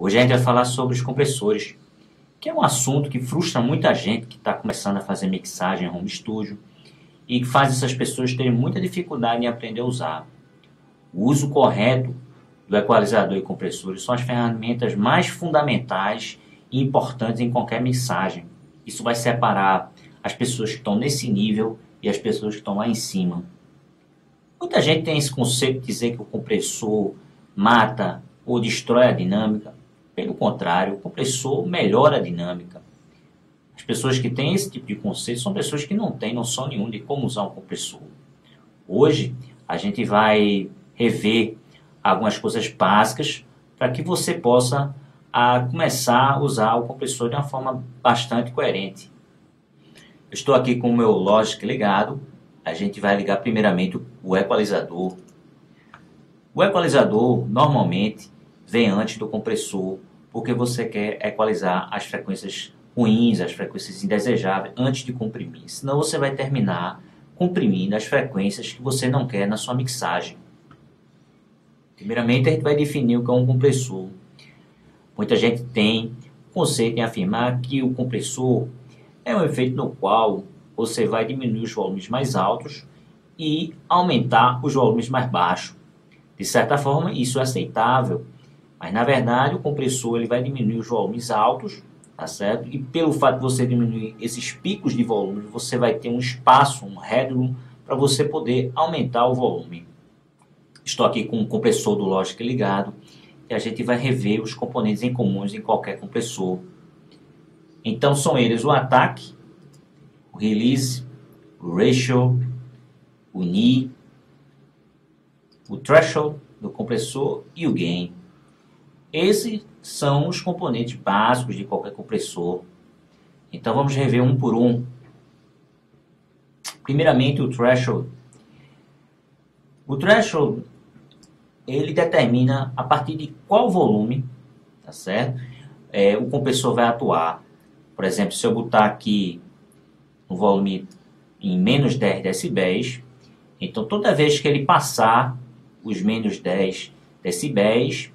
Hoje a gente vai falar sobre os compressores, que é um assunto que frustra muita gente que está começando a fazer mixagem em home studio e que faz essas pessoas terem muita dificuldade em aprender a usar. O uso correto do equalizador e compressores são as ferramentas mais fundamentais e importantes em qualquer mixagem. Isso vai separar as pessoas que estão nesse nível e as pessoas que estão lá em cima. Muita gente tem esse conceito de dizer que o compressor mata ou destrói a dinâmica. Pelo contrário, o compressor melhora a dinâmica. As pessoas que têm esse tipo de conceito são pessoas que não têm noção nenhuma de como usar um compressor. Hoje, a gente vai rever algumas coisas básicas para que você possa começar a usar o compressor de uma forma bastante coerente. Eu estou aqui com o meu Logic ligado. A gente vai ligar primeiramente o equalizador. O equalizador normalmente vem antes do compressor, porque você quer equalizar as frequências ruins, as frequências indesejáveis, antes de comprimir. Senão você vai terminar comprimindo as frequências que você não quer na sua mixagem. Primeiramente, a gente vai definir o que é um compressor. Muita gente tem conceito em afirmar que o compressor é um efeito no qual você vai diminuir os volumes mais altos e aumentar os volumes mais baixos. De certa forma, isso é aceitável, mas na verdade o compressor ele vai diminuir os volumes altos, tá certo? E pelo fato de você diminuir esses picos de volume, você vai ter um espaço, um headroom, para você poder aumentar o volume. Estou aqui com o compressor do Logic ligado e a gente vai rever os componentes em comuns em qualquer compressor. Então são eles o ataque, o release, o ratio, o knee, o threshold do compressor e o gain. Esses são os componentes básicos de qualquer compressor. Então vamos rever um por um. Primeiramente o threshold. O threshold ele determina a partir de qual volume, tá certo? O compressor vai atuar. Por exemplo, se eu botar aqui um volume em menos 10 decibéis, então toda vez que ele passar os menos 10 decibéis,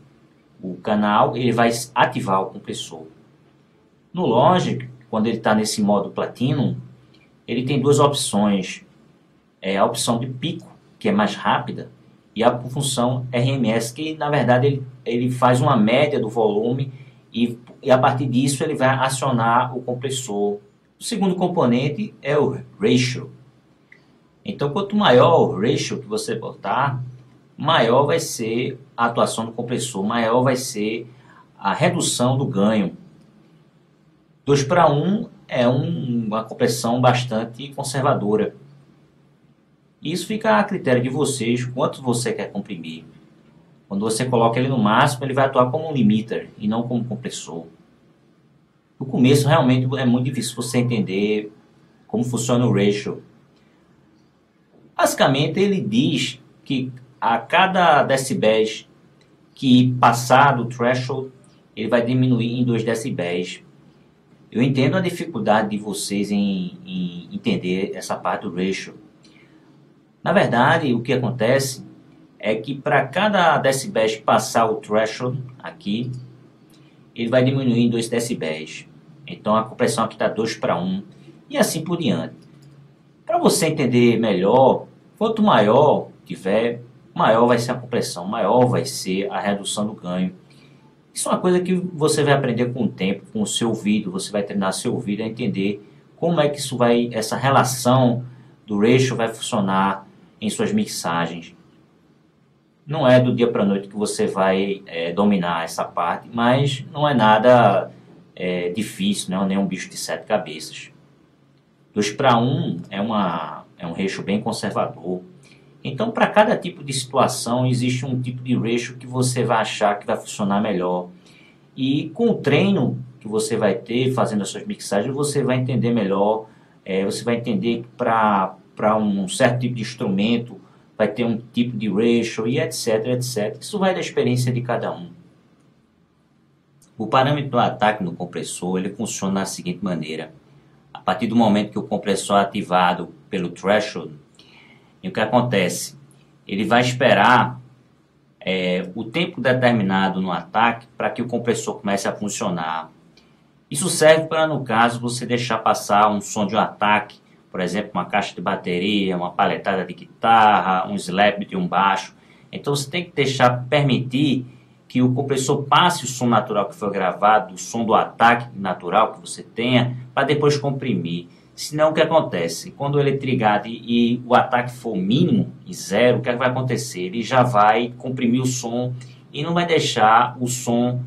o canal ele vai ativar o compressor. No Logic, quando ele está nesse modo Platinum, ele tem duas opções. A opção de pico, que é mais rápida, e a função RMS, que na verdade ele faz uma média do volume e a partir disso ele vai acionar o compressor. O segundo componente é o ratio. Então, quanto maior o ratio que você botar, maior vai ser a atuação do compressor, maior vai ser a redução do ganho. 2:1 é uma compressão bastante conservadora. Isso fica a critério de vocês, quanto você quer comprimir. Quando você coloca ele no máximo, ele vai atuar como um limiter e não como um compressor. No começo, realmente, é muito difícil você entender como funciona o ratio. Basicamente, ele diz que a cada decibéis que passar do threshold, ele vai diminuir em 2 decibéis. Eu entendo a dificuldade de vocês em entender essa parte do ratio. Na verdade, o que acontece é que para cada decibéis que passar o threshold aqui, ele vai diminuir em 2 decibéis. Então a compressão aqui está 2:1 e assim por diante. Para você entender melhor, quanto maior tiver, maior vai ser a compressão, maior vai ser a redução do ganho. Isso é uma coisa que você vai aprender com o tempo, com o seu ouvido, você vai treinar seu ouvido a entender como é que essa relação do ratio vai funcionar em suas mixagens. Não é do dia para a noite que você vai dominar essa parte, mas não é nada difícil, não é nem um bicho de 7 cabeças. 2:1 é um ratio bem conservador. Então, para cada tipo de situação, existe um tipo de ratio que você vai achar que vai funcionar melhor. E com o treino que você vai ter fazendo as suas mixagens, você vai entender melhor. Você vai entender que para um certo tipo de instrumento vai ter um tipo de ratio e etc, etc. Isso vai da experiência de cada um. O parâmetro do ataque no compressor ele funciona da seguinte maneira. A partir do momento que o compressor é ativado pelo threshold, e o que acontece? Ele vai esperar o tempo determinado no ataque para que o compressor comece a funcionar. Isso serve para, no caso, você deixar passar um som de um ataque, por exemplo, uma caixa de bateria, uma paletada de guitarra, um slap de um baixo. Então você tem que permitir que o compressor passe o som natural que foi gravado, o som do ataque natural que você tenha, para depois comprimir. Senão, o que acontece? Quando ele é trigado e o ataque for mínimo, e zero, o que vai acontecer? Ele já vai comprimir o som e não vai deixar o som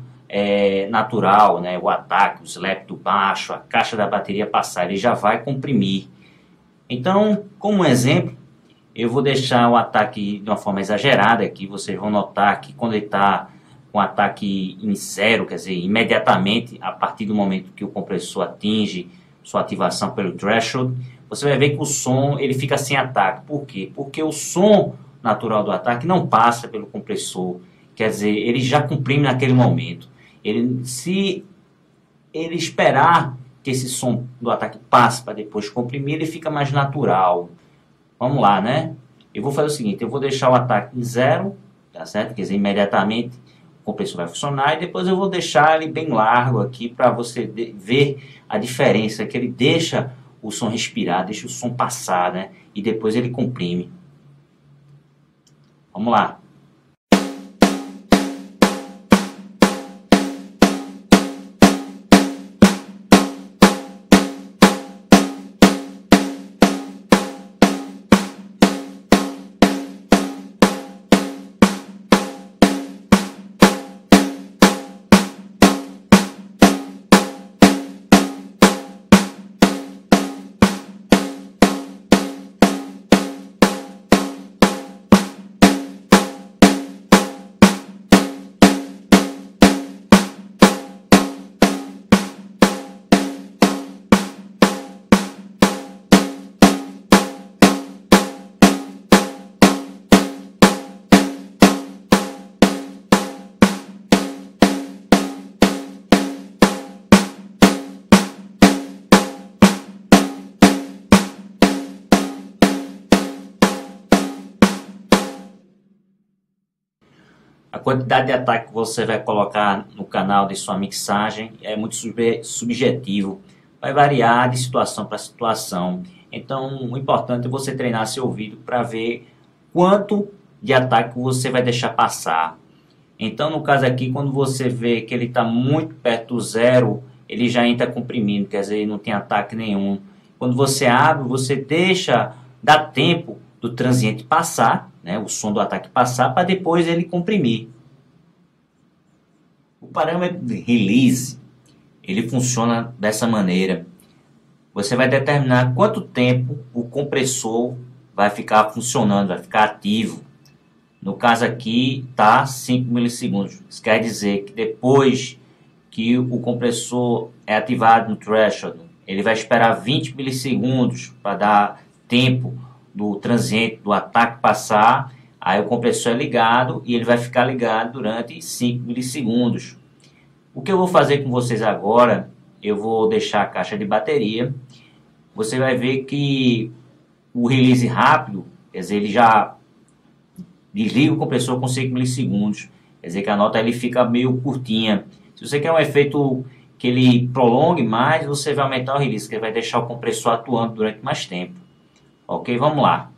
natural, né? O ataque, o slap do baixo, a caixa da bateria passar. Ele já vai comprimir. Então, como exemplo, eu vou deixar o ataque de uma forma exagerada aqui. Vocês vão notar que quando ele está com ataque em zero, quer dizer, imediatamente, a partir do momento que o compressor atinge sua ativação pelo threshold, você vai ver que o som ele fica sem ataque. Por quê? Porque o som natural do ataque não passa pelo compressor. Quer dizer, ele já comprime naquele momento. Se ele esperar que esse som do ataque passe para depois comprimir, ele fica mais natural. Vamos lá, né? Eu vou fazer o seguinte, eu vou deixar o ataque em zero, tá certo? Quer dizer, imediatamente o compressor vai funcionar e depois eu vou deixar ele bem largo aqui para você ver a diferença, que ele deixa o som respirar, deixa o som passar, né? E depois ele comprime. Vamos lá. A quantidade de ataque que você vai colocar no canal de sua mixagem é muito subjetivo. Vai variar de situação para situação. Então, o importante é você treinar seu ouvido para ver quanto de ataque você vai deixar passar. Então, no caso aqui, quando você vê que ele está muito perto do zero, ele já entra comprimindo, quer dizer, não tem ataque nenhum. Quando você abre, você dá tempo do transiente passar, né, o som do ataque passar, para depois ele comprimir. O parâmetro de release, ele funciona dessa maneira. Você vai determinar quanto tempo o compressor vai ficar funcionando, vai ficar ativo. No caso aqui, está 5 milissegundos. Isso quer dizer que depois que o compressor é ativado no threshold, ele vai esperar 20 milissegundos para dar tempo do transiente, do ataque passar. Aí o compressor é ligado e ele vai ficar ligado durante 5 milissegundos. O que eu vou fazer com vocês agora, eu vou deixar a caixa de bateria. Você vai ver que o release rápido, quer dizer, ele já desliga o compressor com 5 milissegundos. Quer dizer que a nota ele fica meio curtinha. Se você quer um efeito que ele prolongue mais, você vai aumentar o release, que vai deixar o compressor atuando durante mais tempo. Ok, vamos lá.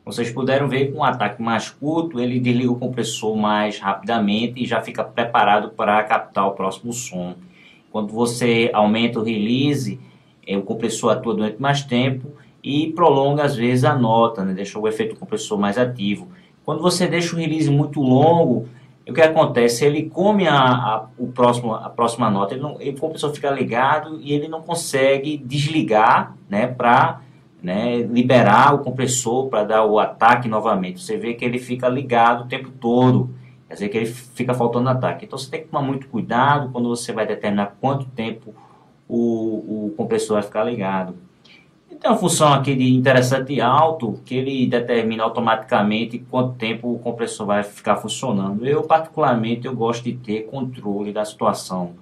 Vocês puderam ver com um ataque mais curto, ele desliga o compressor mais rapidamente e já fica preparado para captar o próximo som. Quando você aumenta o release, o compressor atua durante mais tempo e prolonga às vezes a nota, né? Deixa o efeito do compressor mais ativo. Quando você deixa o release muito longo, o que acontece? Ele come a próxima nota, o compressor fica ligado e ele não consegue desligar, né, para, né, liberar o compressor para dar o ataque novamente. Você vê que ele fica ligado o tempo todo, quer dizer que ele fica faltando ataque. Então você tem que tomar muito cuidado quando você vai determinar quanto tempo o compressor vai ficar ligado. Tem uma função aqui de interessante alto que ele determina automaticamente quanto tempo o compressor vai ficar funcionando. Eu particularmente eu gosto de ter controle da situação.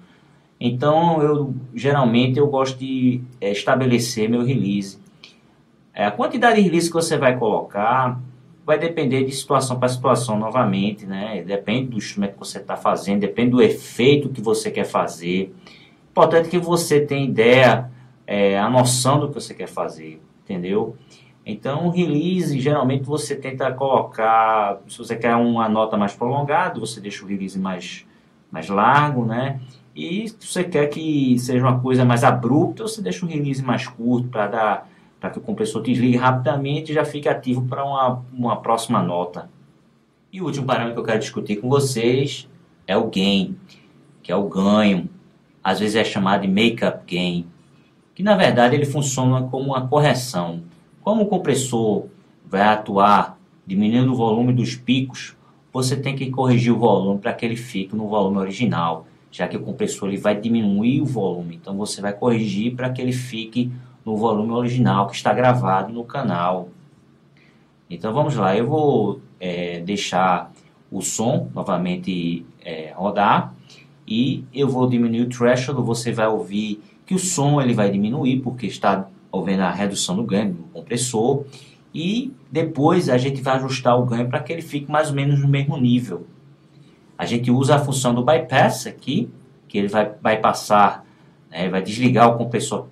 Então eu geralmente eu gosto de estabelecer meu release. A quantidade de release que você vai colocar vai depender de situação para situação novamente, né? Depende do instrumento que você está fazendo, depende do efeito que você quer fazer. Importante que você tenha ideia, a noção do que você quer fazer, entendeu? Então, o release, geralmente você tenta colocar, se você quer uma nota mais prolongada, você deixa o release mais largo, né? E se você quer que seja uma coisa mais abrupta, você deixa o release mais curto para que o compressor desligue rapidamente e já fique ativo para uma próxima nota. E o último parâmetro que eu quero discutir com vocês é o gain, que é o ganho. Às vezes é chamado de make-up gain, que na verdade ele funciona como uma correção. Como o compressor vai atuar diminuindo o volume dos picos, você tem que corrigir o volume para que ele fique no volume original, já que o compressor ele vai diminuir o volume. Então você vai corrigir para que ele fique no volume original que está gravado no canal. Então vamos lá, eu vou deixar o som novamente rodar e eu vou diminuir o threshold. Você vai ouvir que o som ele vai diminuir porque está havendo a redução do ganho do compressor, e depois a gente vai ajustar o ganho para que ele fique mais ou menos no mesmo nível. A gente usa a função do bypass aqui, que ele vai bypassar, né, vai desligar o compressor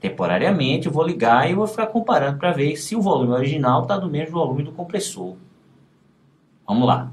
temporariamente. Eu vou ligar e vou ficar comparando para ver se o volume original está do mesmo volume do compressor. Vamos lá.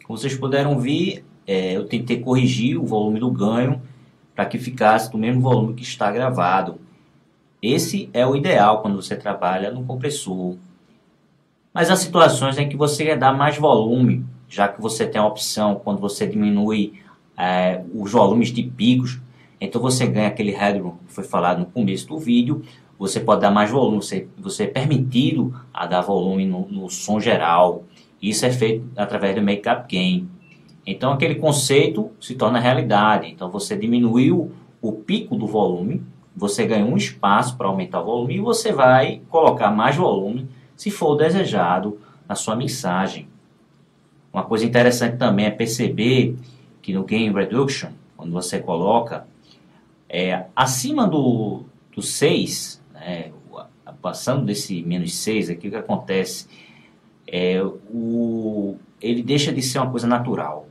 Como vocês puderam ver, eu tentei corrigir o volume do ganho para que ficasse do mesmo volume que está gravado. Esse é o ideal quando você trabalha no compressor. Mas há situações em que você quer dar mais volume, já que você tem a opção, quando você diminui os volumes de picos, então você ganha aquele headroom que foi falado no começo do vídeo. Você pode dar mais volume, você é permitido a dar volume no som geral. Isso é feito através do make-up gain. Então aquele conceito se torna realidade. Então você diminuiu o pico do volume, você ganha um espaço para aumentar o volume e você vai colocar mais volume se for desejado na sua mixagem. Uma coisa interessante também é perceber que no Gain Reduction, quando você coloca acima do 6, né, passando desse menos 6 aqui, o que acontece? Ele deixa de ser uma coisa natural.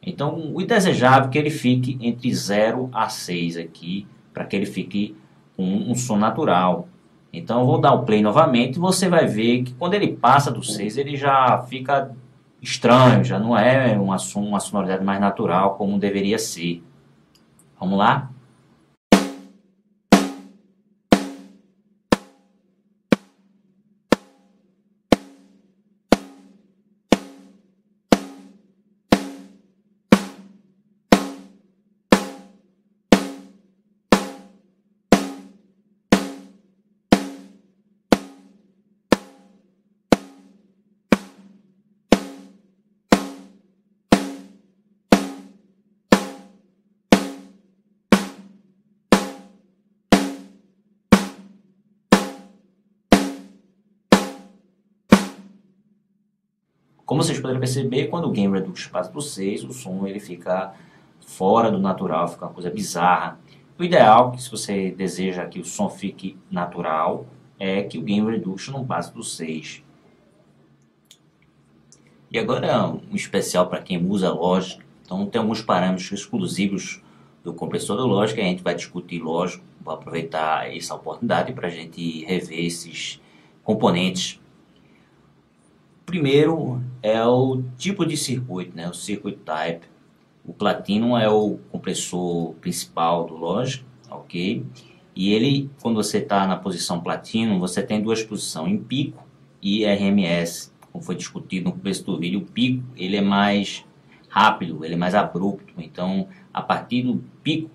Então, o indesejável é que ele fique entre 0 a 6 aqui, para que ele fique com um som natural. Então, eu vou dar o play novamente e você vai ver que quando ele passa do 6, ele já fica estranho, já não é uma sonoridade mais natural como deveria ser. Vamos lá? Como vocês poderão perceber, quando o Gain Reduction passa para o 6, o som ele fica fora do natural, fica uma coisa bizarra. O ideal, que se você deseja que o som fique natural, é que o Gain Reduction não passe do 6. E agora um especial para quem usa Logic. Então tem alguns parâmetros exclusivos do compressor do Logic, a gente vai discutir, lógico, vou aproveitar essa oportunidade para a gente rever esses componentes. Primeiro é o tipo de circuito, né? O circuit type. O Platinum é o compressor principal do Logic, ok? E ele, quando você está na posição Platinum, você tem duas posições, em pico e RMS. Como foi discutido no começo do vídeo, o pico ele é mais rápido, ele é mais abrupto. Então, a partir do pico,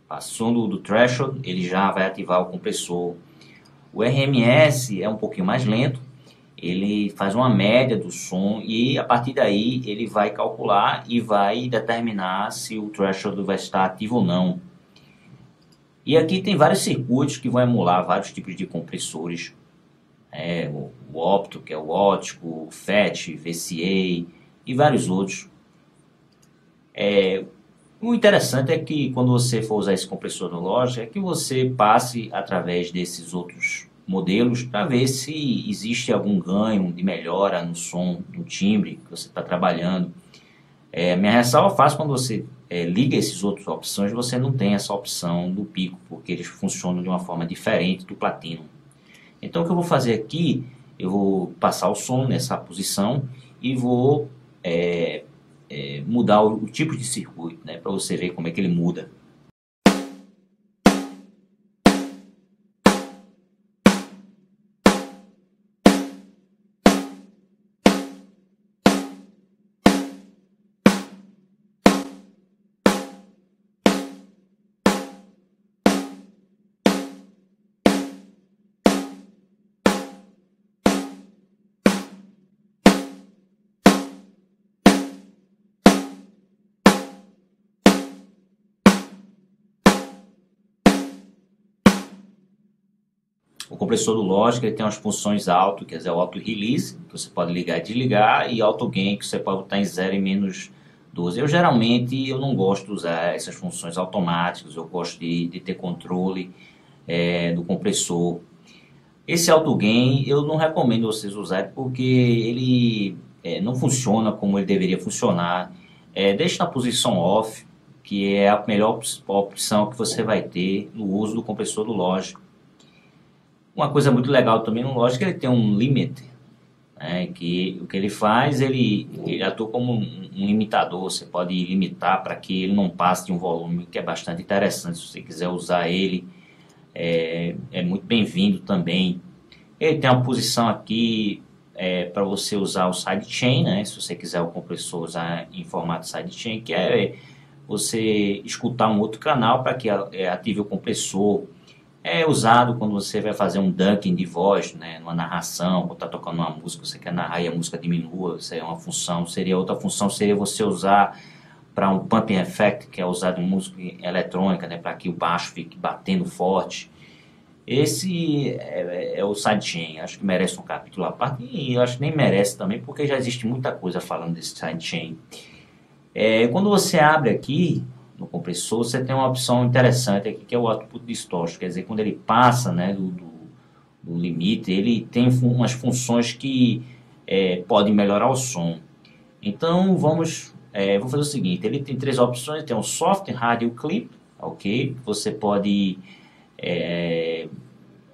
passando do threshold, ele já vai ativar o compressor. O RMS é um pouquinho mais lento, ele faz uma média do som e a partir daí ele vai calcular e vai determinar se o threshold vai estar ativo ou não. E aqui tem vários circuitos que vão emular vários tipos de compressores. O óptico, que é o ótico, o FET, VCA e vários outros. O interessante é que quando você for usar esse compressor no Logic, é que você passe através desses outros modelos para ver se existe algum ganho de melhora no som, no timbre que você está trabalhando. Minha ressalva faz quando você liga essas outras opções, você não tem essa opção do pico, porque eles funcionam de uma forma diferente do Platinum. Então o que eu vou fazer aqui, eu vou passar o som nessa posição e vou mudar o tipo de circuito, né, para você ver como é que ele muda. O compressor do Logic ele tem umas funções auto, quer dizer, o auto release, que você pode ligar e desligar, e auto gain, que você pode botar em 0 e menos 12. Eu não gosto de usar essas funções automáticas, eu gosto de ter controle do compressor. Esse auto gain eu não recomendo vocês usarem porque ele não funciona como ele deveria funcionar. Deixe na posição off, que é a melhor opção que você vai ter no uso do compressor do Logic. Uma coisa muito legal também no Logic é que ele tem um limiter, né, que o que ele faz, ele atua como um limitador. Você pode limitar para que ele não passe de um volume, que é bastante interessante. Se você quiser usar ele, é muito bem-vindo também. Ele tem uma posição aqui para você usar o sidechain, né, se você quiser o compressor usar em formato sidechain, que é você escutar um outro canal para que ative o compressor. É usado quando você vai fazer um dunking de voz, né, numa narração, ou está tocando uma música, você quer narrar e a música diminua, isso é uma função. Outra função seria você usar para um pumping effect, que é usado em música eletrônica, né, para que o baixo fique batendo forte. Esse é o sidechain, acho que merece um capítulo à parte, e eu acho que nem merece também, porque já existe muita coisa falando desse sidechain. Quando você abre aqui no compressor, você tem uma opção interessante aqui, que é o output distortion, quer dizer, quando ele passa, né, do limite, ele tem umas funções que podem melhorar o som. Então vou fazer o seguinte, ele tem três opções, tem um soft radio clip, ok, você pode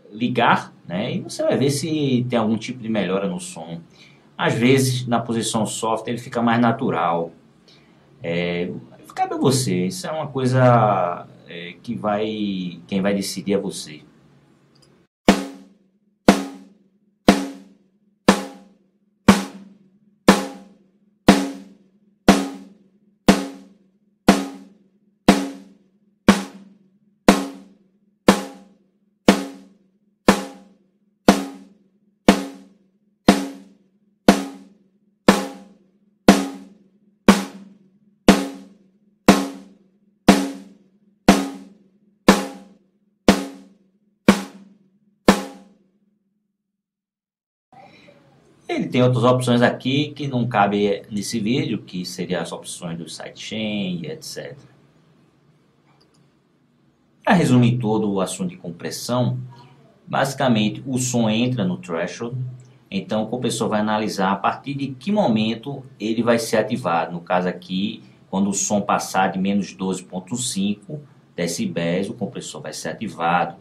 ligar, né, e você vai ver se tem algum tipo de melhora no som. Às vezes na posição soft ele fica mais natural. Cabe a você, isso é uma coisa quem vai decidir é você. Ele tem outras opções aqui que não cabe nesse vídeo, que seriam as opções do sidechain e etc. Para resumir todo o assunto de compressão, basicamente o som entra no threshold, então o compressor vai analisar a partir de que momento ele vai ser ativado. No caso aqui, quando o som passar de menos 12,5 decibéis, o compressor vai ser ativado.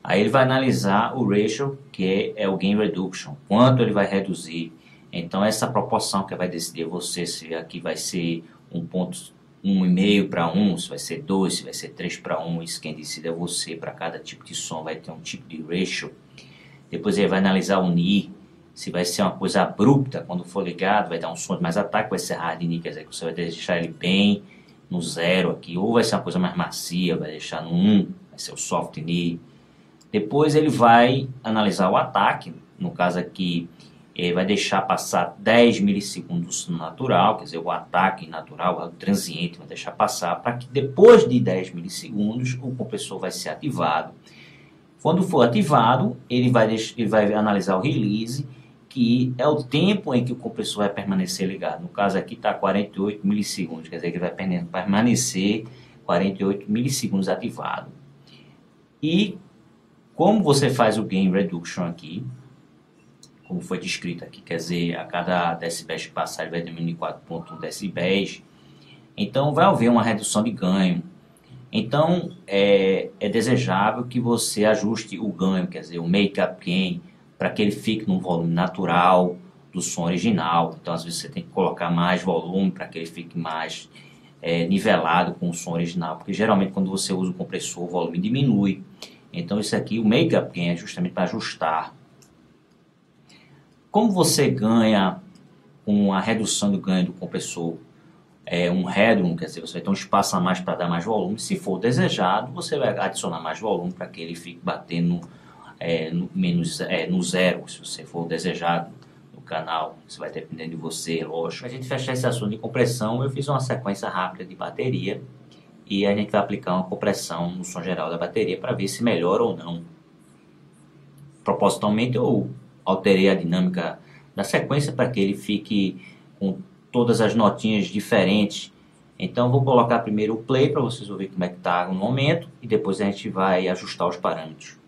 Aí ele vai analisar o ratio, que é o gain reduction, quanto ele vai reduzir. Então essa proporção que vai decidir você se aqui vai ser 1,5 para 1, se vai ser 2, se vai ser 3 para 1, isso quem decide é você. Para cada tipo de som vai ter um tipo de ratio. Depois ele vai analisar o NI, se vai ser uma coisa abrupta, quando for ligado vai dar um som de mais ataque, vai ser hard NI, quer dizer que você vai deixar ele bem no 0 aqui, ou vai ser uma coisa mais macia, vai deixar no 1, vai ser o soft NI. Depois ele vai analisar o ataque, no caso aqui ele vai deixar passar 10 milissegundos no natural, quer dizer, o ataque natural, o transiente vai deixar passar, para que depois de 10 milissegundos o compressor vai ser ativado. Quando for ativado, ele vai analisar o release, que é o tempo em que o compressor vai permanecer ligado. No caso aqui está 48 milissegundos, quer dizer que ele vai permanecer 48 milissegundos ativado. E como você faz o gain reduction aqui, como foi descrito aqui, quer dizer, a cada decibéis que passar ele vai diminuir 4,1 decibéis, então vai haver uma redução de ganho. Então é desejável que você ajuste o ganho, quer dizer, o make-up gain, para que ele fique no volume natural do som original. Então às vezes você tem que colocar mais volume para que ele fique mais nivelado com o som original, porque geralmente quando você usa o compressor o volume diminui. Então isso aqui, o make-up gain, é justamente para ajustar. Como você ganha com a redução do ganho do compressor um headroom, quer dizer, você vai ter um espaço a mais para dar mais volume. Se for desejado, você vai adicionar mais volume para que ele fique batendo no 0, se você for desejado no canal. Isso vai depender de você, lógico. Para a gente fechar esse assunto de compressão, eu fiz uma sequência rápida de bateria e a gente vai aplicar uma compressão no som geral da bateria para ver se melhora ou não. Propositalmente eu alterei a dinâmica da sequência para que ele fique com todas as notinhas diferentes. Então vou colocar primeiro o play para vocês ouvirem como é que está no momento e depois a gente vai ajustar os parâmetros.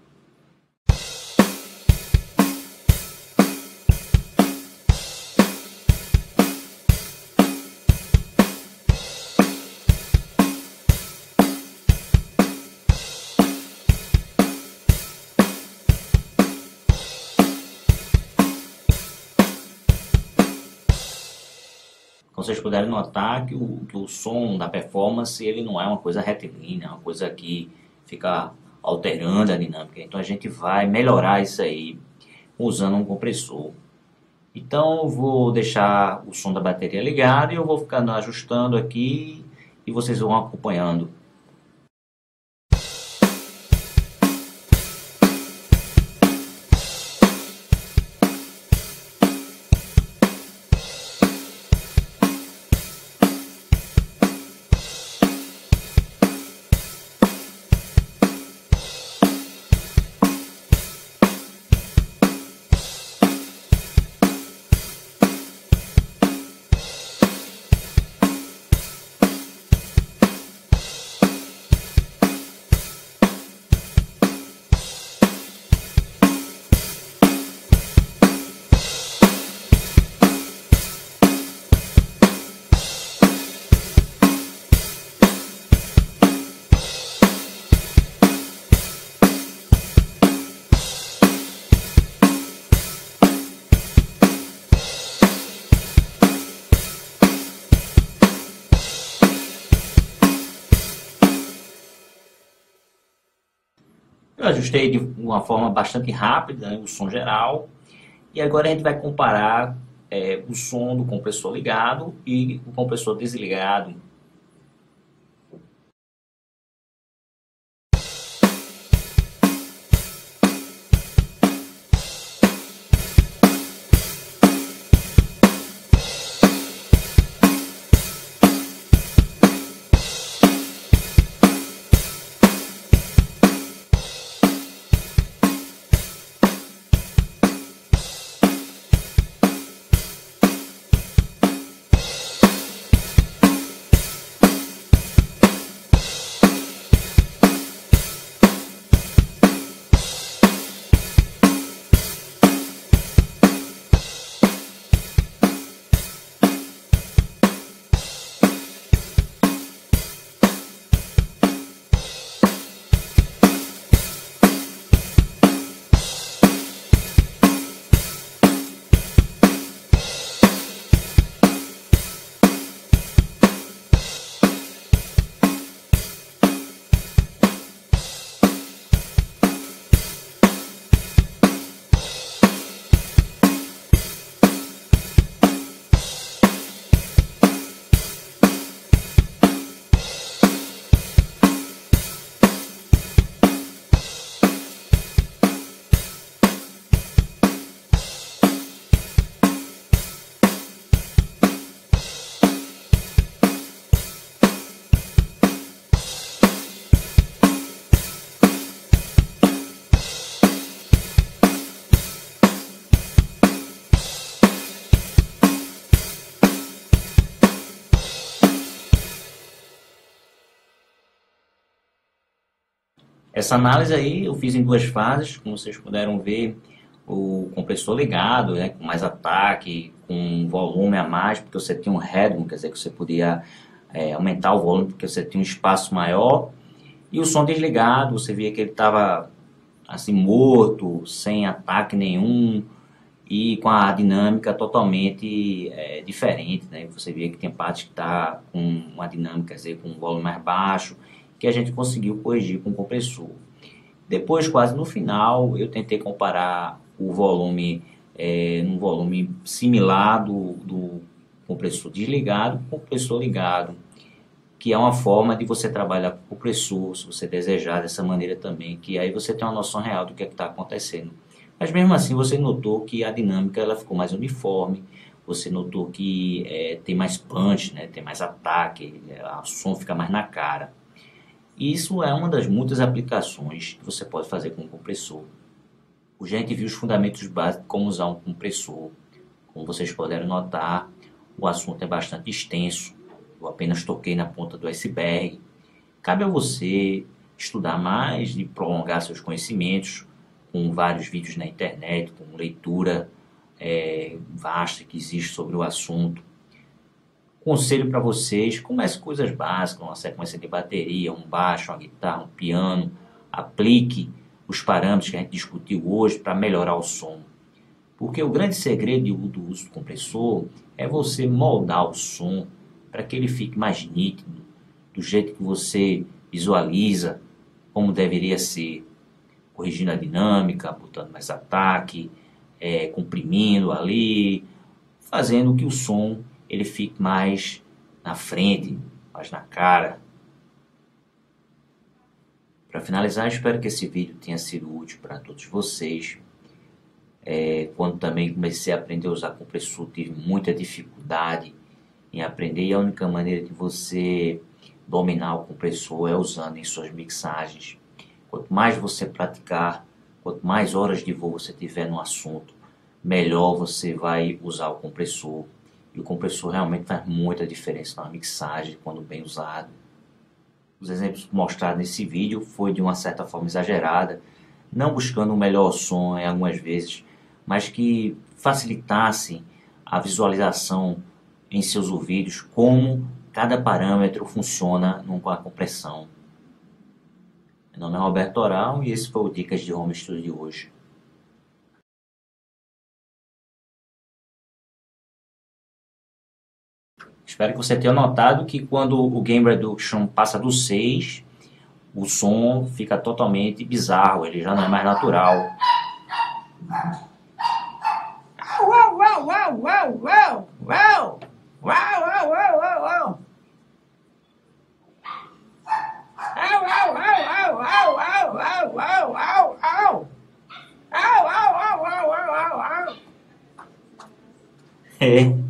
Vocês puderem notar que o som da performance ele não é uma coisa retilínea, é uma coisa que fica alterando a dinâmica. Então a gente vai melhorar isso aí usando um compressor. Então eu vou deixar o som da bateria ligado e eu vou ficando ajustando aqui e vocês vão acompanhando. Eu ajustei de uma forma bastante rápida, né, o som geral. E agora a gente vai comparar o som do compressor ligado e o compressor desligado. Essa análise aí eu fiz em duas fases, como vocês puderam ver, o compressor ligado, né, com mais ataque, com volume a mais, porque você tinha um headroom, quer dizer que você podia aumentar o volume porque você tinha um espaço maior, e o som desligado, você via que ele estava assim morto, sem ataque nenhum, e com a dinâmica totalmente diferente, né? Você vê que tem parte que está com uma dinâmica, quer dizer, com um volume mais baixo, que a gente conseguiu corrigir com o compressor. Depois, quase no final, eu tentei comparar o volume num volume similar do compressor desligado com o compressor ligado, que é uma forma de você trabalhar com o compressor, se você desejar dessa maneira também, que aí você tem uma noção real do que é está acontecendo. Mas mesmo assim você notou que a dinâmica ela ficou mais uniforme, você notou que tem mais punch, né, tem mais ataque, o som fica mais na cara. E isso é uma das muitas aplicações que você pode fazer com o compressor. Hoje a gente viu os fundamentos básicos de como usar um compressor. Como vocês puderam notar, o assunto é bastante extenso. Eu apenas toquei na ponta do iceberg. Cabe a você estudar mais e prolongar seus conhecimentos com vários vídeos na internet, com leitura vasta que existe sobre o assunto. Conselho para vocês, comece com coisas básicas, uma sequência de bateria, um baixo, uma guitarra, um piano. Aplique os parâmetros que a gente discutiu hoje para melhorar o som. Porque o grande segredo do uso do compressor é você moldar o som para que ele fique mais nítido, do jeito que você visualiza, como deveria ser, corrigindo a dinâmica, botando mais ataque, comprimindo ali, fazendo que o som ele fique mais na frente, mais na cara. Para finalizar, espero que esse vídeo tenha sido útil para todos vocês. Quando também comecei a aprender a usar compressor, tive muita dificuldade em aprender, e a única maneira de você dominar o compressor é usando em suas mixagens. Quanto mais você praticar, quanto mais horas de voo você tiver no assunto, melhor você vai usar o compressor. E o compressor realmente faz muita diferença na mixagem quando bem usado. Os exemplos mostrados nesse vídeo foi de uma certa forma exagerada, não buscando o melhor som em algumas vezes, mas que facilitasse a visualização em seus ouvidos como cada parâmetro funciona com a compressão. Meu nome é Roberto Oral e esse foi o Dicas de Home Studio de hoje. Espero que você tenha notado que quando o Gain Reduction passa do 6, o som fica totalmente bizarro, ele já não é mais natural. É.